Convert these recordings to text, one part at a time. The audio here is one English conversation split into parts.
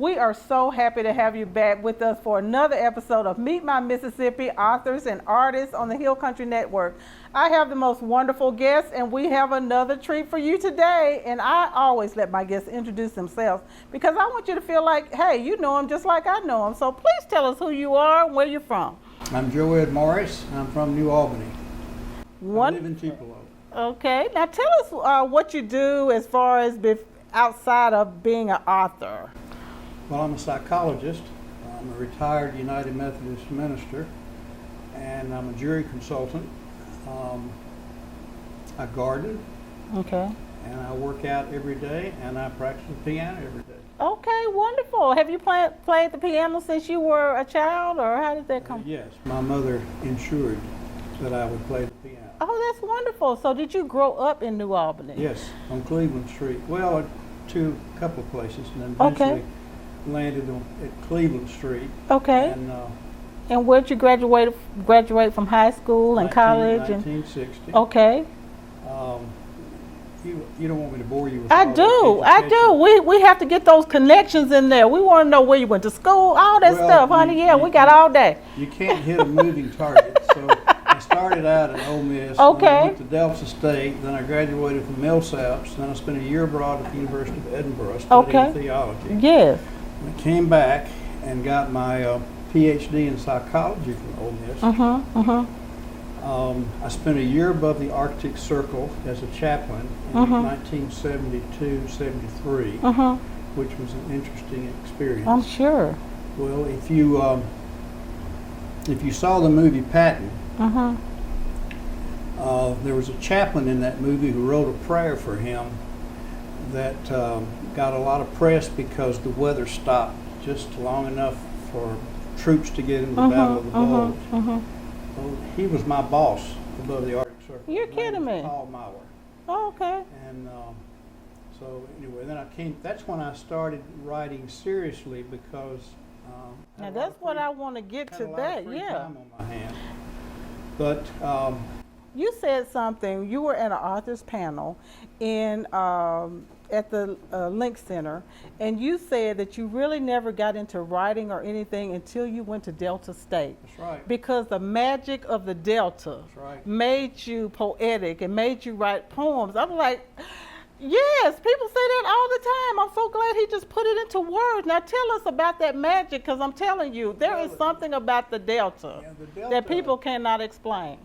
We are so happy to have you back with us for another episode of Meet My Mississippi Authors and Artists on the Hill Country Network. I have the most wonderful guests, and we have another treat for you today. And I always let my guests introduce themselves because I want you to feel like, hey, you know them just like I know them. So please tell us who you are and where you're from. I'm Joe Edd Morris. I'm from New Albany. I live in Tupelo. Okay. Now tell us what you do as far as outside of being an author. Well, I'm a psychologist. I'm a retired United Methodist minister, and I'm a jury consultant. I garden. Okay. And I work out every day, and I practice the piano every day. Okay, wonderful. Have you played the piano since you were a child, or how did that come? Yes, my mother ensured that I would play the piano. Oh, that's wonderful. So did you grow up in New Albany? Yes, on Cleveland Street. Well, to a couple of places, and then eventually landed at Cleveland Street. Okay. And where did you graduate from high school and college? 1960. Okay. You don't want me to bore you with I do. We have to get those connections in there. We want to know where you went to school, all that stuff, honey. We got all day. You can't hit a moving target. So I started out at Ole Miss. Okay. Then I went to Delta State. Then I graduated from Millsaps. Then I spent a year abroad at the University of Edinburgh studying theology. Yes. I came back and got my PhD in psychology from Ole Miss. I spent a year above the Arctic Circle as a chaplain in 1972-73, which was an interesting experience. I'm sure. Well, if you saw the movie Patton, there was a chaplain in that movie who wrote a prayer for him that got a lot of press because the weather stopped just long enough for troops to get into the Battle of the Bulge. Well, he was my boss above the Arctic Circle. You're kidding me. Paul Mauer. Oh, okay. And so anyway, then that's when I started writing seriously because now that's what I want to get to that. Time on my hands. But you said something. You were at an author's panel in at the Link Center, and you said that you really never got into writing or anything until you went to Delta State. That's right. Because the magic of the Delta made you poetic and made you write poems. I'm like, yes, people say that all the time. I'm so glad he just put it into words. Now tell us about that magic, because I'm telling you, there is something about the Delta that people cannot explain.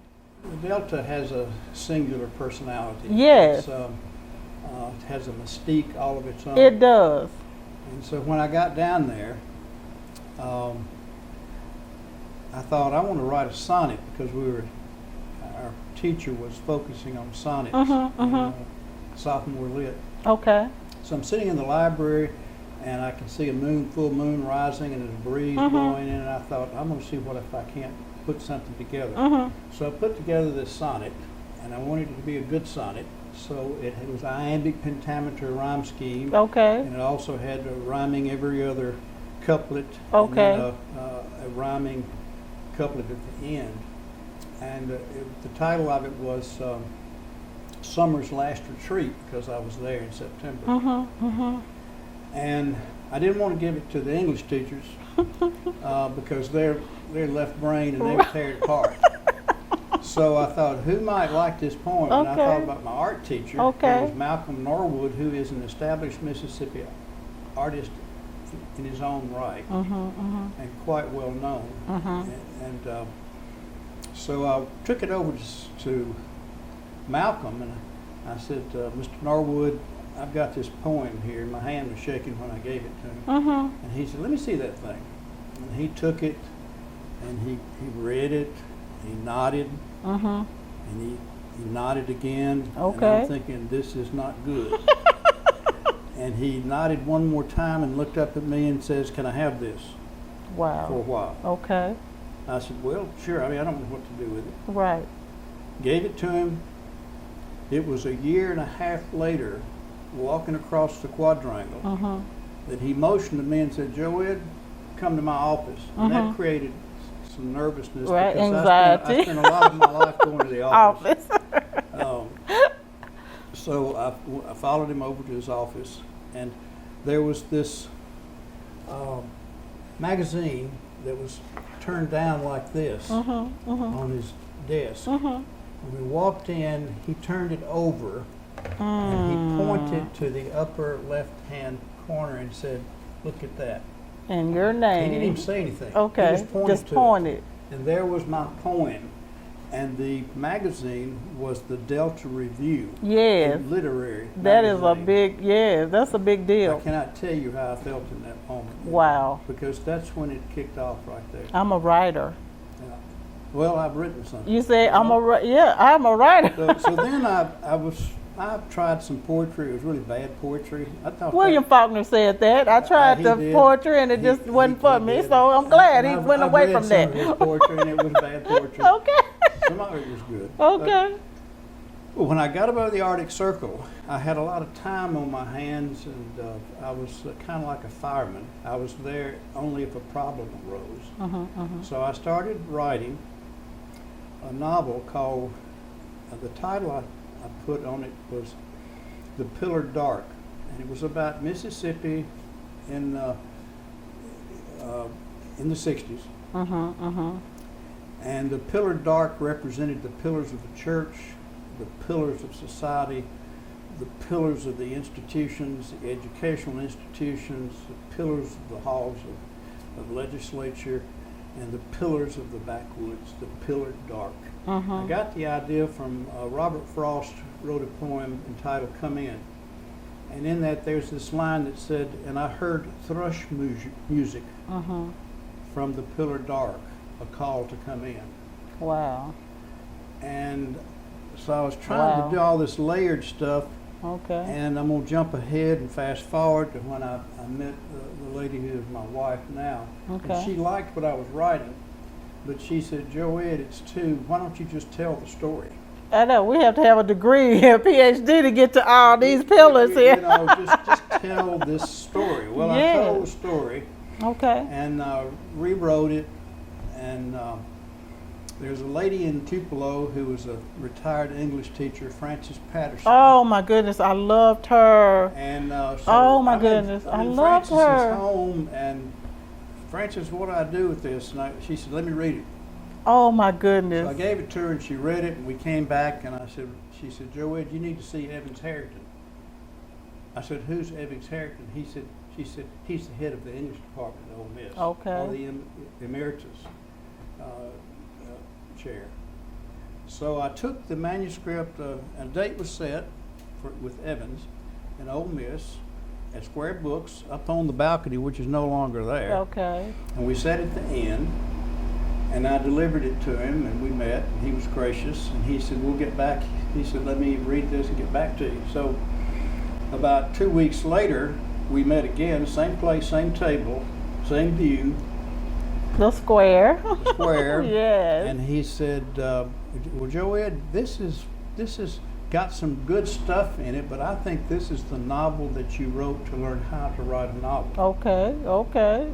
The Delta has a singular personality. Yes. It has a mystique all of its own. It does. And so when I got down there, I thought I want to write a sonnet because our teacher was focusing on sonnets in sophomore lit. Okay. So I'm sitting in the library and I can see a full moon rising and there's a breeze blowing in, and I thought I'm going to see what if I can't put something together. So I put together this sonnet, and I wanted it to be a good sonnet. So it was iambic pentameter rhyme scheme. Okay. And it also had rhyming every other couplet. Okay. And then a rhyming couplet at the end. And the title of it was Summer's Last Retreat, because I was there in September. And I didn't want to give it to the English teachers because they're left brain and they would tear it apart. So I thought, who might like this poem? And I thought about my art teacher. It was Malcolm Norwood, who is an established Mississippi artist in his own right and quite well known. And so I took it over to Malcolm, and I said, Mr. Norwood, I've got this poem here. My hand was shaking when I gave it to him. And he said, let me see that thing. And he took it, and he read it, he nodded, and he nodded again. And I'm thinking, this is not good. And he nodded one more time and looked up at me and says, can I have this? Wow. For a while. Okay. I said, well, sure. I mean, I don't know what to do with it. Right. Gave it to him. It was a year and a half later, walking across the quadrangle, that he motioned to me and said, Joe Edd, come to my office. And that created some nervousness. Right, because anxiety. I spent a lot of my life going to the office. So I followed him over to his office, and there was this magazine that was turned down like this on his desk. When we walked in, he turned it over and he pointed to the upper left-hand corner and said, "Look at that." And your name. He didn't even say anything. Okay, He just just pointed. pointed. And there was my poem. And the magazine was the Delta Review. Yes. A literary That is a magazine. big, yeah, that's a big I deal. cannot tell you how I felt in that moment. Wow. Because that's when it kicked off right there. I'm a writer. Yeah. Well, I've written something. You say I'm a writer. So then I tried some poetry. It was really bad poetry. I thought William Faulkner said that. I tried he the did. poetry and it just wasn't for me. So I'm glad he went I've away read from some that. of his poetry, and it was bad poetry. Okay. Some of it was good. Okay. But when I got above the Arctic Circle, I had a lot of time on my hands, and I was kind of like a fireman. I was there only if a problem arose. So I started writing a novel called, the title I put on it was The Pillar Dark, and it was about Mississippi in the 60s. And the pillar dark represented the pillars of the church, the pillars of society, the pillars of the institutions, the educational institutions, the pillars of the halls of legislature, and the pillars of the backwoods, the pillar dark. I got the idea from Robert Frost wrote a poem entitled Come In. And in that there's this line that said, "And I heard thrush music from the pillar dark, a call to come in." Wow. And so I was trying to do all this layered stuff, Okay. and I'm going to jump ahead and fast forward to when I met the lady who is my wife now. Okay. And she liked what I was writing, but she said, "Joe Edd, it's why don't you just tell the story?" I know, we have to have a degree, a PhD to get to all these pillars here. You know, just tell this story. Well, I told the story. Okay. And rewrote it, and there's a lady in Tupelo who was a retired English teacher, Frances Patterson. Oh my goodness, I loved her. And so Oh my I'm goodness, I in loved Frances's her. home, and Frances, what do I do with this? And she said, "Let me read it." Oh my So I goodness. gave it to her, and she read it, and we came back, and she said, "Joe Edd, you need to see Evans Harrington." I said, "Who's Evans Harrington?" She said, "He's the head of the English department at Ole Miss." Okay. Or the emeritus chair. So I took the manuscript, and a date was set with Evans in Ole Miss at Square Books up on the balcony, which is no longer there. Okay. And we sat at the end, and I delivered it to him, and we met, and he was gracious, and he said, "We'll get back." He said, "Let me read this and get back to you." So about 2 weeks later, we met again, same place, same table, same view, The square. square. Yes. And he said, "Well, Joe Edd, this is got some good stuff in it, but I think this is the novel that you wrote to learn how to write a novel." Okay. Okay.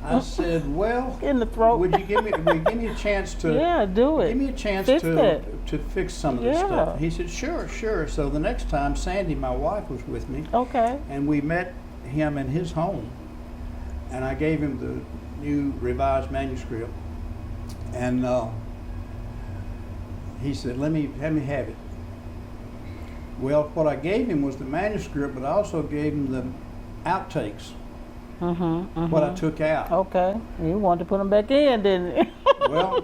I said, "Well, In the throat. would you give me a chance to Yeah, do it. give me a chance Fix to it. to fix some of this Yeah. stuff?" He said, "Sure." So the next time, Sandy, my wife, was with me, Okay. and we met him in his home, and I gave him the new revised manuscript, and he said, let me have it." Well, what I gave him was the manuscript, but I also gave him the outtakes, what I took out. Okay. You wanted to put them back in, didn't you? Well,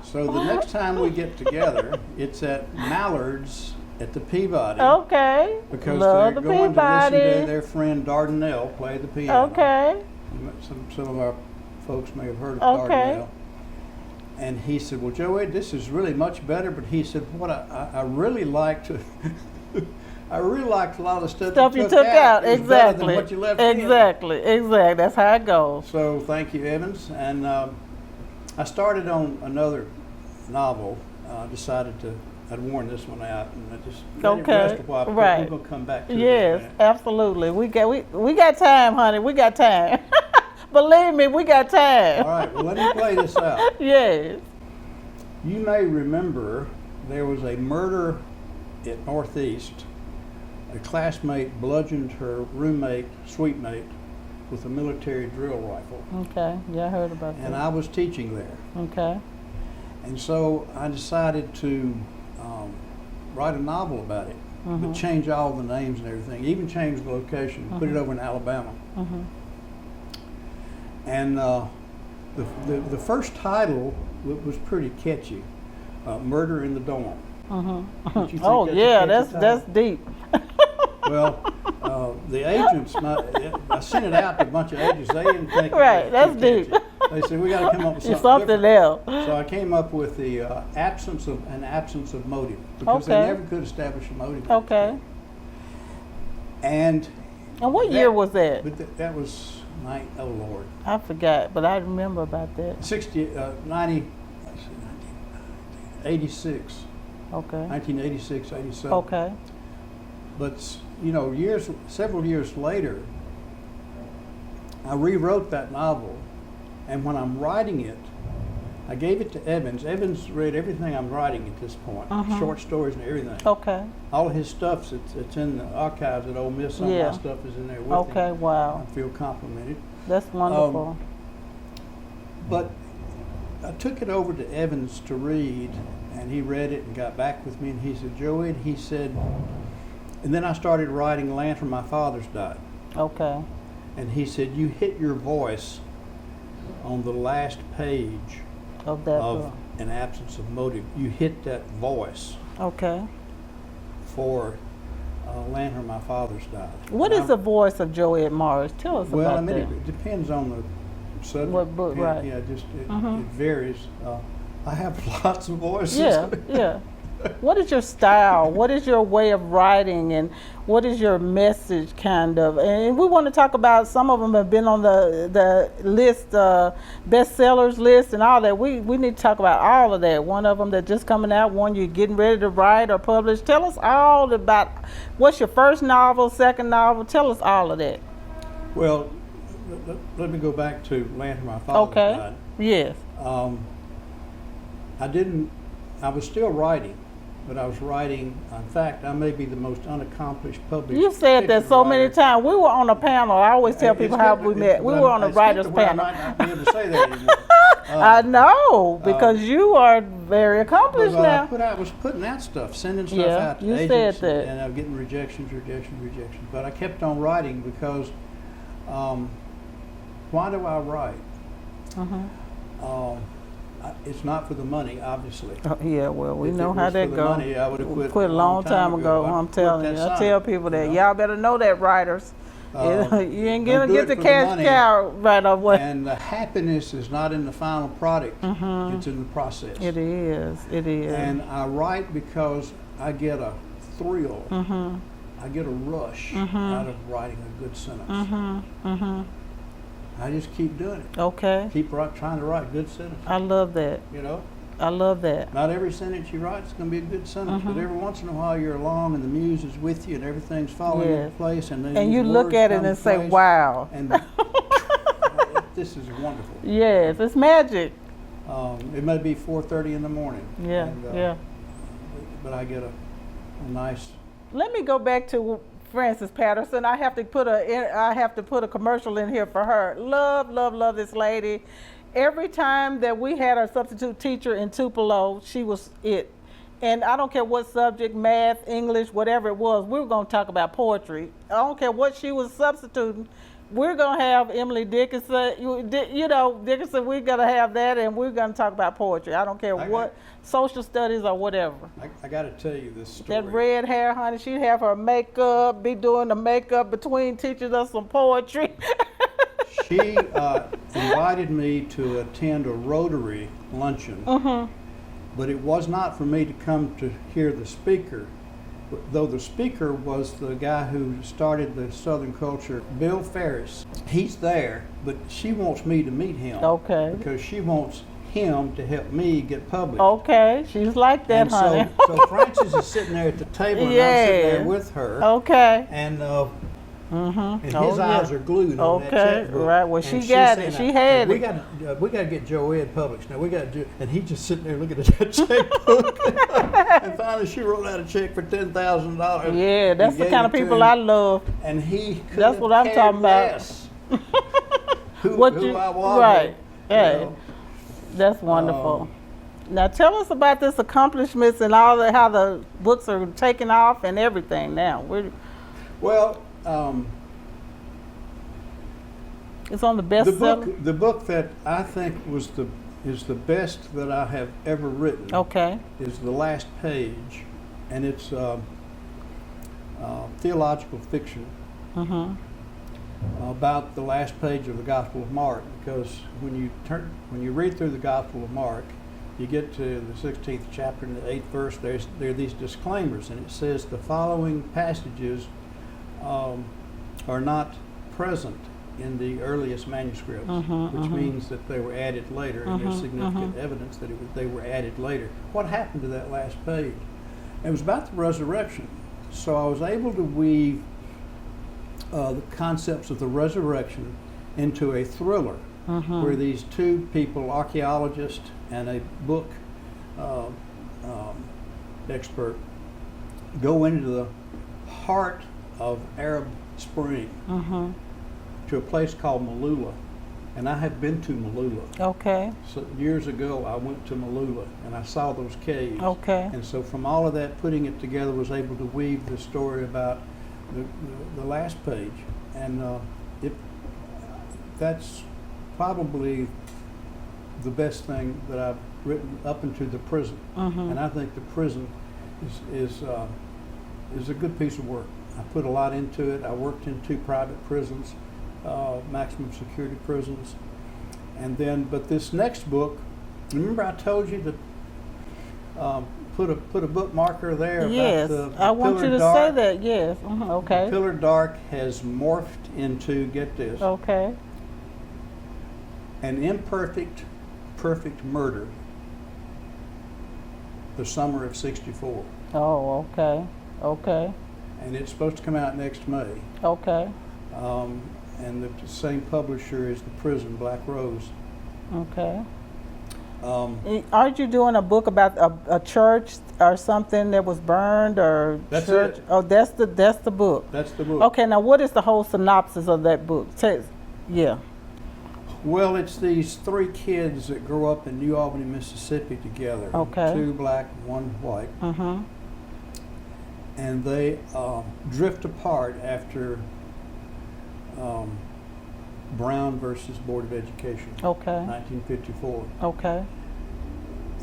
so the next time we get together, it's at Mallard's at the Peabody. Okay. Because Love they're the going Peabody. to listen to their friend Dardanelle play the piano. Okay. Some of our folks may have heard of Okay. Dardanelle. And he said, "Well, Joe Edd, this is really much better," but he said, "What I really liked I really liked a lot of the stuff You took out. It was better Exactly. than what you left in." Exactly. That's how it goes. So thank you, Evans. And I started on another novel. Decided I'd worn this one out, and I just let it rest a while. Right. We're gonna come back to Yes, it. absolutely. We got time, honey. We got time. Believe me, we got time. All right. Well, let me play this out. Yes. You may remember there was a murder at Northeast. A classmate bludgeoned her roommate, suite mate, with a military drill rifle. Okay. Yeah, I heard about And that. I was teaching there. Okay. And so I decided to write a novel about it, but change all the names and everything, even change the location, put it over in Alabama. And the first title was pretty catchy, Murder in the Dorm. Did you think Oh that's a yeah, catchy that's title? deep. Well, the agents, I sent it out to a bunch of agents. They didn't think Right, it that's was too deep. catchy. They said we got to come up with It's something something different. else. So I came up with the absence of motive, because they Okay. never could establish a motive. Okay. And And what year was that? But that was oh Lord, I forgot, but I remember about that. 86, Okay. 1986, 87. Okay. But several years later, I rewrote that novel, and when I'm writing it, I gave it to Evans. Evans read everything I'm writing at this point, short stories and everything. Okay. All of his stuff's it's in the archives at Ole Miss. Some Yeah. of my stuff is in there with him. Okay. Wow. I feel complimented. That's wonderful. But I took it over to Evans to read, and he read it and got back with me, and he said, Joe Edd, he said, and then I started writing Land Where My Fathers Died. Okay. And he said, you hit your voice on the last page Of that of book. An Absence of Motive. You hit that voice Okay. for Land Where My Fathers Died. What is the voice of Joe Edd Morris? Tell us Well, about I mean, that. it depends on the subject. What book, Yeah, right. Yeah, just it varies. I have lots of voices. Yeah, yeah. What is your style? What is your way of writing, and what is your message, kind of? And we want to talk about, some of them have been on the list, bestsellers list and all that. We need to talk about all of that. One of them that's just coming out, one you're getting ready to write or publish. Tell us all about, what's your first novel, second novel? Tell us all of that. Well, let me go back to Land Where My Fathers Okay. Died. Yes. I was still writing, but I was writing, in fact, I may be the most unaccomplished published. You said that fiction so many writer. times. We were on a panel. I always tell It's people how good- we met. We but were on a it's getting writer's to where panel. I might not be able to say that anymore. I know, because you are very accomplished Well, now. I was putting out stuff, sending stuff Yeah, out to you agents, said that. and I'm getting rejections. But I kept on writing because, why do I write? It's not for the money, obviously. Oh, yeah, well, we If know it how was that for the goes. money, I would have We quit quit a long time ago. I I'm quit telling that you. I sign, tell people that. you know? Y'all better know that, writers. You ain't don't gonna do get it the for the cash money. cow right away. And the happiness is not in the final product; it's in the process. It is. It is. And I write because I get a thrill. I get a rush out of writing a good sentence. I just keep doing it. Okay. Keep trying to write good sentences. I love that. You know, I love that. not every sentence you write is going to be a good sentence, but every once in a while you're along and the muse is with you and everything's falling into Yes. place, and then And these you look words at it come and to say, place, wow. And this is wonderful. Yes, it's magic. It may be 4:30 in the morning. Yeah, and, yeah. But I get a nice. Let me go back to Frances Patterson. I have to put a commercial in here for her. Love this lady. Every time that we had our substitute teacher in Tupelo, she was it. And I don't care what subject, math, English, whatever it was, we were going to talk about poetry. I don't care what she was substituting. We're going to have Emily Dickinson, Dickinson, we're going to have that, and we're going to talk about poetry. I don't care what, social studies or whatever. I got to tell you this story. That red hair, honey, she'd have her makeup, be doing the makeup between teaching us some poetry. She invited me to attend a Rotary luncheon, but it was not for me to come to hear the speaker, though the speaker was the guy who started the Southern culture, Bill Ferris. He's there, but she wants me to meet him. Okay. Because she wants him to help me get published. Okay, she's like that, And honey. so Frances is sitting there at the table, and I'm sitting there with her. Okay. And his Oh, eyes yeah. are glued on that Okay, checkbook. right. Well, And she she's got saying, it. She had we it. got to get Joe Edd published. Now we got to do, and he just sitting there looking at that checkbook. And finally, she wrote out a check for $10,000. Yeah, that's and the gave kind of it to people him. I love. And he That's what I'm talking about. less who I was. Right. Hey, know. that's wonderful. Now tell us about this accomplishments and all how the books are taking off and everything now. Well, it's on the bestseller. The book that I think is the best that I have ever written. Okay. Is The Last Page, and it's theological fiction about the last page of the Gospel of Mark. Because when you read through the Gospel of Mark, you get to the 16th chapter and the 8th verse. There are these disclaimers, and it says the following passages are not present in the earliest manuscripts, which means that they were added later, and there's significant evidence that they were added later. What happened to that last page? It was about the resurrection. So I was able to weave the concepts of the resurrection into a thriller where these two people, archaeologist and a book expert, go into the heart of Arab Spring to a place called Malula. And I have been to Malula. Okay. So years ago, I went to Malula and I saw those caves. Okay. And so from all of that, putting it together, was able to weave the story about the last page. And that's probably the best thing that I've written up into the prison. And I think the prison is a good piece of work. I put a lot into it. I worked in 2 private prisons, maximum security prisons. And then, but this next book, remember I told you to put a bookmarker there yes, about the I want Pillar you to Dark. say that, yes. Okay. The Pillar Dark has morphed into, get this, Okay. an imperfect, perfect murder, the summer of '64. Oh, okay. Okay. And it's supposed to come out next May. Okay. And the same publisher is The Prison, Black Rose. Okay. Aren't you doing a book about a church or something that was burned or That's church? it. Oh, that's the book. That's the book. Okay, now what is the whole synopsis of that book? Yeah. Well, it's these 3 kids that grow up in New Albany, Mississippi together. Okay. 2 black, 1 white. And they drift apart after Brown versus Board of Education. Okay. 1954. Okay.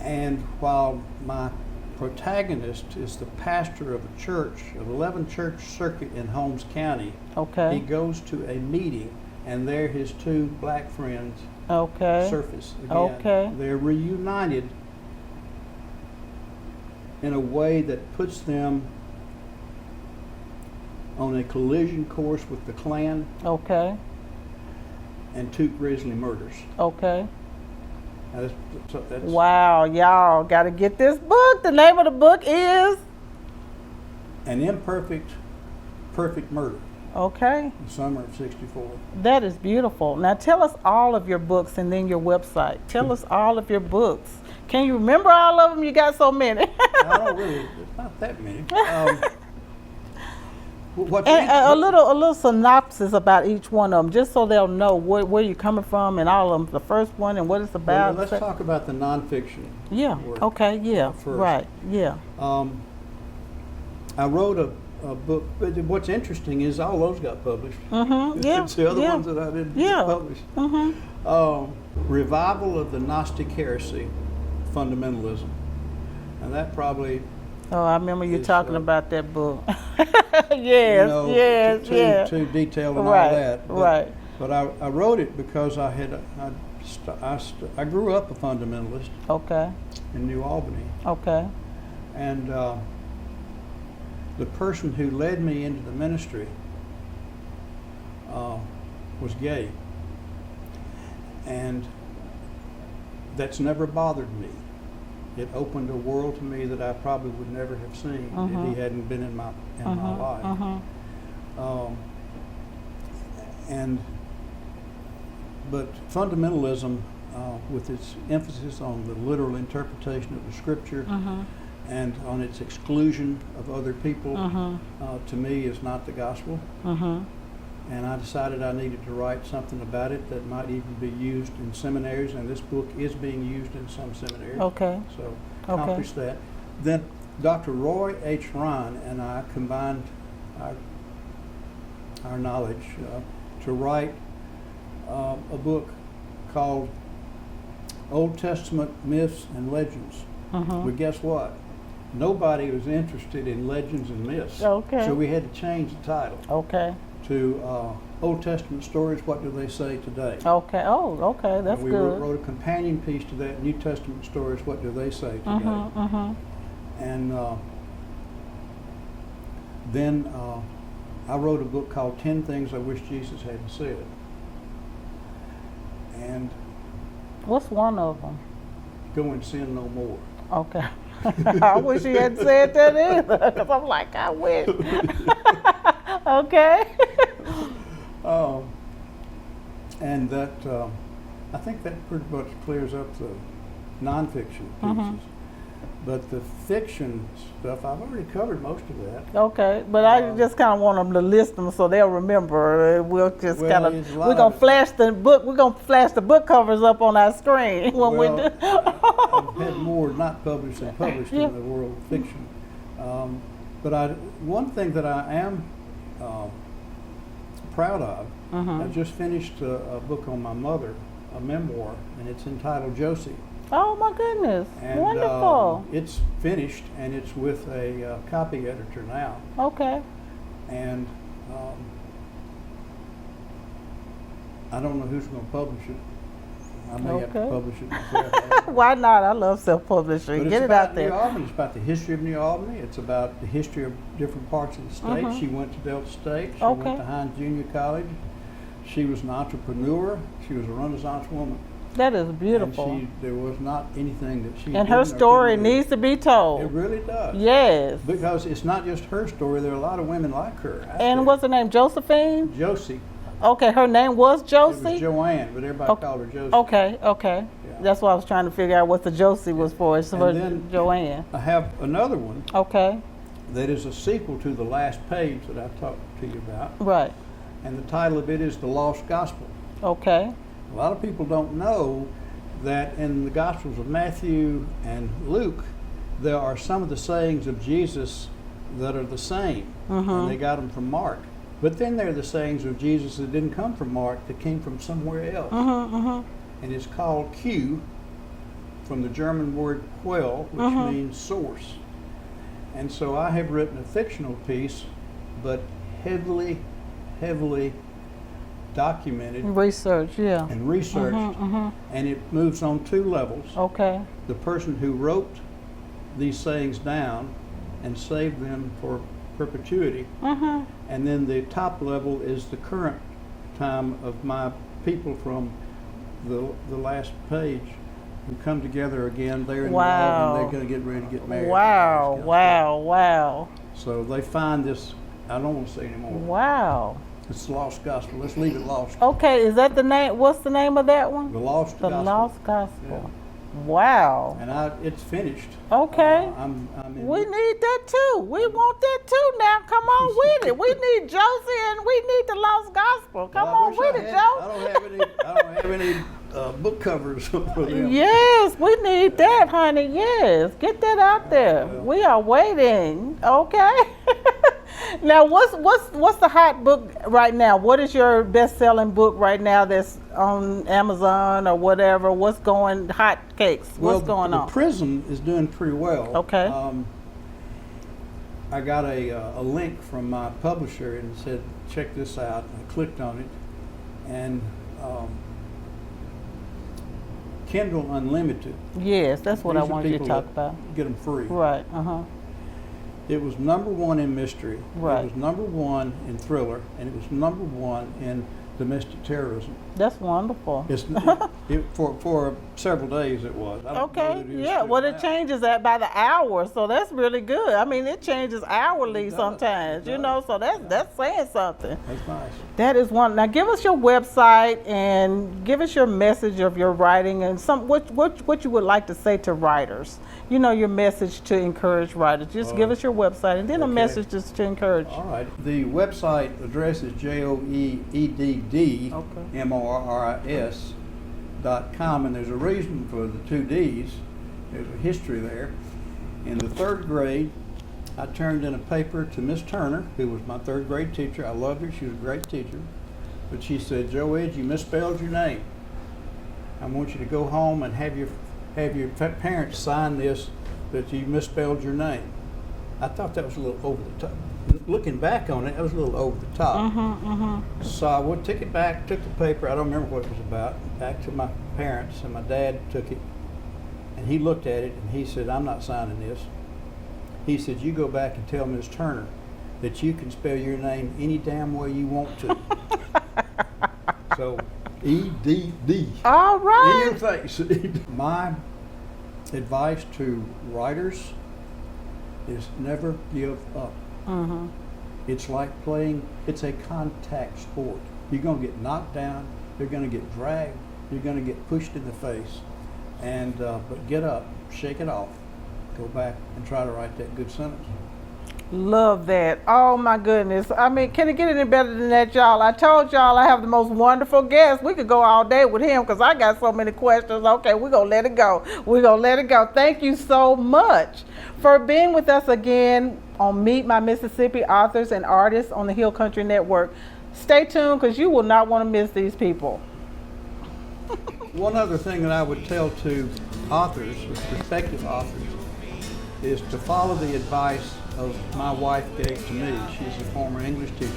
And while my protagonist is the pastor of a church, of 11 church circuit in Holmes County, Okay. he goes to a meeting, and there his 2 black friends Okay. surface again. Okay. They're reunited in a way that puts them on a collision course with the Klan Okay. and 2 grisly murders. Okay. Now that's Wow, y'all got to get this book. The name of the book is? An Imperfect, Perfect Murder, Okay. the summer of '64. That is beautiful. Now tell us all of your books and then your website. Tell us all of your books. Can you remember all of them? You got so many. I don't really, it's not that many. And a little synopsis about each one of them, just so they'll know where you're coming from and all of them. The first one and what it's about. Well, let's talk about the nonfiction. Yeah. work Okay. Yeah. first. Right. Yeah. I wrote a book, but what's interesting is all those got published. Yeah. It's the other yeah. ones that I didn't Yeah. publish. Revival of the Gnostic heresy, fundamentalism. And that probably, Oh, I remember you It's, talking about that book. yes. you know, yes. too, yeah. too detailed and Right, all that. But, right. But I wrote it because I grew up a fundamentalist Okay. in New Albany. Okay. And the person who led me into the ministry was gay. And that's never bothered me. It opened a world to me that I probably would never have seen if he hadn't been in my life. But fundamentalism, with its emphasis on the literal interpretation of the scripture and on its exclusion of other people, to me is not the gospel. and I decided I needed to write something about it that might even be used in seminaries, and this book is being used in some seminaries. Okay. So accomplished that. Then Dr. Roy H. Ryan and I combined our knowledge to write a book called Old Testament Myths and Legends. But guess what? Nobody was interested in legends and myths. Okay. So we had to change the title Okay. to Old Testament Stories, What Do They Say Today? Okay. Oh, okay. That's and we good. wrote a companion piece to that, New Testament Stories, What Do They Say Today? And then I wrote a book called 10 Things I Wish Jesus Hadn't Said. And What's one of them? Go and Sin No More. Okay. I wish he hadn't said that either, because I'm like, I wish. Okay. And that, I think that pretty much clears up the nonfiction pieces. But the fiction stuff, I've already covered most of that. Okay, but I just kind of want them to list them so they'll remember. We'll just Well, kind there's a of, lot we're going of to it. flash the book, we're going to flash the book covers up on our screen when we do. I've had more not published than published Yeah. in the world of fiction. But one thing that I am proud of, I just finished a book on my mother, a memoir, and it's entitled Josie. Oh my goodness, And wonderful. it's finished, and it's with a copy editor now. Okay. And I don't know who's going to publish it. I may have to Okay. publish it myself. Why not? I love self-publishing. But Get it's it out about New there. Albany. It's about the history of New Albany. It's about the history of different parts of the state. She went to Delta State. She Okay. went to Hines Junior College. She was an entrepreneur. She was a Renaissance woman. That is beautiful. And there was not anything that she And her didn't or story couldn't do. needs to be It told. really does. Yes. Because it's not just her story. There are a lot of women like her. out And there. what's her name? Josephine? Josie. Okay, her name was It Josie? was Joanne, but everybody Okay. called her Josie. Okay, okay. Yeah. That's what I was trying to figure out what the Josie was for. It's for And then- Joanne. I have another one Okay, that is a sequel to the last page that I talked to you about. right. And the title of it is The Lost Gospel. Okay. A lot of people don't know that in the Gospels of Matthew and Luke, there are some of the sayings of Jesus that are the same, and they got them from Mark. But then there are the sayings of Jesus that didn't come from Mark, that came from somewhere else. And it's called Q, from the German word Quell, which means source. And so I have written a fictional piece, but heavily documented Research, yeah. and researched, and it moves on two levels. Okay. The person who wrote these sayings down and saved them for perpetuity, and then the top level is the current time of my people from the last page who come together again. They're in love Wow. and they're going to get ready to get married. Wow, All this kind of wow, wow, stuff. So they find this, I don't want to say anymore. wow. It's the Lost Gospel. Let's leave it lost. Okay, is that the name? What's the name of that one? The Lost The Gospel. Lost Gospel. Wow. And it's finished. Okay. I'm in We need that too. We want that too now. Come on with it. We need Josie and we need the Lost Gospel. Come Well, I on wish with I it, had- Joe. I don't have any book covers for them. Yes, we need that, honey. Yes, get that out there. well. We are waiting. Okay. Now, what's the hot book right now? What is your best-selling book right now that's on Amazon or whatever? What's going hot cakes? What's going the on? Prison is doing pretty well. Okay. I got a link from my publisher and said, check this out. I clicked on it, and Kindle Unlimited. Yes, that's what I These are wanted you to people talk that about. Get them free. Right. It was #1 in mystery. Right. It was #1 in thriller, and it was #1 in domestic terrorism. That's wonderful. It's, For several days it was. I don't know Okay, that it is yeah. still Well, it now. changes that by the hour, so that's really good. I mean, it changes hourly It does, sometimes, it you does. know. So that's saying something. That's nice. That is one. Now, give us your website and give us your message of your writing and what you would like to say to writers. You know, your message to encourage writers. Just give us your website and then a okay. message just to encourage. All right. The website address is joeddmorris.com, and there's a reason for the 2 D's. There's a history there. In the 3rd grade, I turned in a paper to Miss Turner, who was my 3rd grade teacher. I loved her. She was a great teacher. But she said, "Joe Edd, you misspelled your name. I want you to go home and have your parents sign this that you misspelled your name." I thought that was a little over the top. Looking back on it, that was a little over the top. So I took it back, took the paper, I don't remember what it was about, back to my parents, and my dad took it, and he looked at it, and he said, "I'm not signing this." He said, "You go back and tell Ms. Turner that you can spell your name any damn way you want to." So, E-D-D. All right. In your face. My advice to writers is never give up. It's like it's a contact sport. You're going to get knocked down, you're going to get dragged, you're going to get pushed in the face, but get up, shake it off, go back and try to write that good sentence. Love that. Oh my goodness. I mean, can it get any better than that, y'all? I told y'all I have the most wonderful guest. We could go all day with him because I got so many questions. Okay, we're going to let it go. We're going to let it go. Thank you so much for being with us again on Meet My Mississippi Authors and Artists on the Hill Country Network. Stay tuned because you will not want to miss these people. One other thing that I would tell to authors, prospective authors, is to follow the advice of my wife gave to me. She's a former English teacher,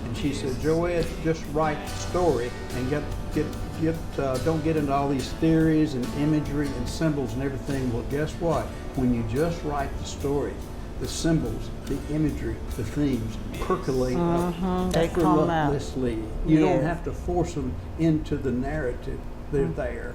and she said, "Joe Edd, just write the story and don't get into all these theories and imagery and symbols and everything." Well, guess what? When you just write the story, the symbols, the imagery, the themes percolate up They come out. effortlessly. You don't Yes. have to force them into the narrative. They're there.